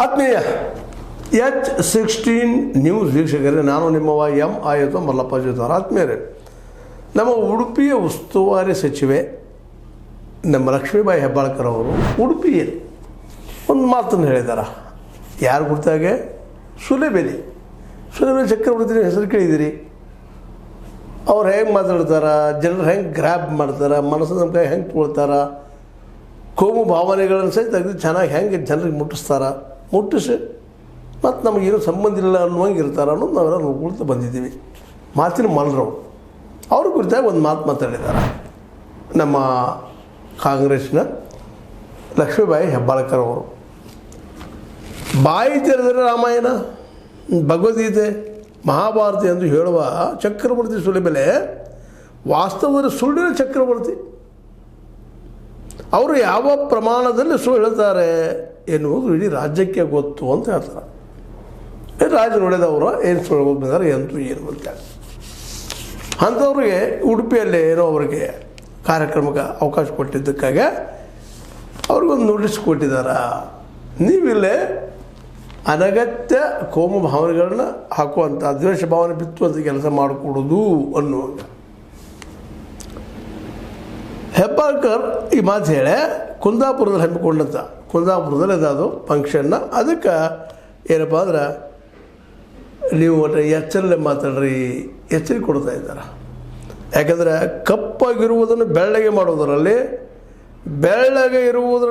ಆತ್ಮೀಯ H16 news ವೀಕ್ಷಕರೇ, ನಾನು ನಿಮ್ಮವ ಎಂ ಆಯುಧ ಮಲ್ಲಪ್ಪ ಜೋತಾರ. ಆತ್ಮೀಯರೇ, ನಮ್ಮ ಉಡುಪಿಯ ಉಸ್ತುವಾರಿ ಸಚಿವೆ ನಮ್ಮ ಲಕ್ಷ್ಮೀಬಾಯಿ ಹೆಬ್ಬಾಳ್ಕರ್ ಅವರು ಉಡುಪಿಯಲ್ಲಿ ಒಂದು ಮಾತನ್ನು ಹೇಳಿದ್ದಾರೆ. ಯಾರು ಗುರ್ತಾಗೆ? ಸುಲೇಬೇಲಿ ಚಕ್ರವರ್ತಿ ಹೆಸರು ಕೇಳಿದಿರಿ. ಅವ್ರು ಹೆಂಗೆ ಮಾತಾಡ್ತಾರೆ, ಜನರು ಹೆಂಗೆ ಗ್ರ್ಯಾಬ್ ಮಾಡ್ತಾರೆ, ಮನಸ್ಸು ನಮ್ಮ ಕೈ ಹೆಂಗೆ ತೊಳ್ತಾರೆ, ಕೋಮು ಭಾವನೆಗಳನ್ನು ಸಹಿತ ತೆಗೆದು ಚೆನ್ನಾಗಿ ಹೆಂಗೆ ಜನರಿಗೆ ಮುಟ್ಟಿಸಿ ಮತ್ತು ನಮಗೇನು ಸಂಬಂಧ ಇಲ್ಲ ಅನ್ನುವಂಗೆ ಇರ್ತಾರೆ ಅನ್ನೋದು ನಾವೆಲ್ಲ ನೋಡ್ಕೊಳ್ತಾ ಬಂದಿದ್ದೀವಿ. ಮಾತಿನ ಮಲ್ಲರವರು ಅವ್ರ ಕುರಿತಾಗಿ ಒಂದು ಮಾತಾಡಿದ್ದಾರೆ. ನಮ್ಮ ಕಾಂಗ್ರೆಸ್ನ ಲಕ್ಷ್ಮೀಬಾಯಿ ಹೆಬ್ಬಾಳ್ಕರ್ ಅವರು ಬಾಯಿ ತೆರೆದರೆ ರಾಮಾಯಣ, ಭಗವದ್ಗೀತೆ, ಮಹಾಭಾರತ ಎಂದು ಹೇಳುವ ಚಕ್ರವರ್ತಿ ಸುಲಿಬೆಲೆ ವಾಸ್ತವದಲ್ಲಿ ಸುಳ್ಳಿನ ಚಕ್ರವರ್ತಿ. ಅವರು ಯಾವ ಪ್ರಮಾಣದಲ್ಲಿ ಸುಳ್ಳು ಹೇಳ್ತಾರೆ ಎನ್ನುವುದು ಇಡೀ ರಾಜ್ಯಕ್ಕೆ ಗೊತ್ತು ಅಂತ ಹೇಳ್ತಾರೆ. ರಾಜ್ಯ ನೋಡಿದವರು ಏನು ಸುಳ್ಳು ಬಂದಿದ್ದಾರೆ ಎಂತೂ ಏನು ಅಂತ. ಅಂಥವ್ರಿಗೆ ಉಡುಪಿಯಲ್ಲೇ ಏನೋ ಅವರಿಗೆ ಕಾರ್ಯಕ್ರಮಕ್ಕೆ ಅವಕಾಶ ಕೊಟ್ಟಿದ್ದಕ್ಕಾಗಿ ಅವ್ರಿಗೊಂದು ನೋಟಿಸ್ ಕೊಟ್ಟಿದ್ದಾರೆ. ನೀವಿಲ್ಲೇ ಅನಗತ್ಯ ಕೋಮು ಭಾವನೆಗಳನ್ನ ಹಾಕುವಂಥ, ದ್ವೇಷ ಭಾವನೆ ಬಿತ್ತುವಂಥ ಕೆಲಸ ಮಾಡಿಕೊಡೋದು ಅನ್ನುವಾಗ ಹೆಬ್ಬಾಳ್ಕರ್ ಈ ಮಾತು ಹೇಳಿ ಕುಂದಾಪುರದಲ್ಲಿ ಹಮ್ಮಿಕೊಂಡಂಥ, ಕುಂದಾಪುರದಲ್ಲಿ ಅದು ಫಂಕ್ಷನ್ನ, ಅದಕ್ಕೆ ಏನಪ್ಪ ಅಂದ್ರೆ ನೀವು ಒಟ್ಟು ಎಚ್ಚರಲ್ಲೇ ಮಾತಾಡ್ರಿ ಎಚ್ಚರಿಕೆ ಕೊಡ್ತಾ ಇದ್ದಾರೆ. ಯಾಕಂದರೆ ಕಪ್ಪಾಗಿರುವುದನ್ನು ಬೆಳ್ಳಗೆ ಮಾಡೋದರಲ್ಲಿ, ಬೆಳ್ಳಗೆ ಇರುವುದನ್ನು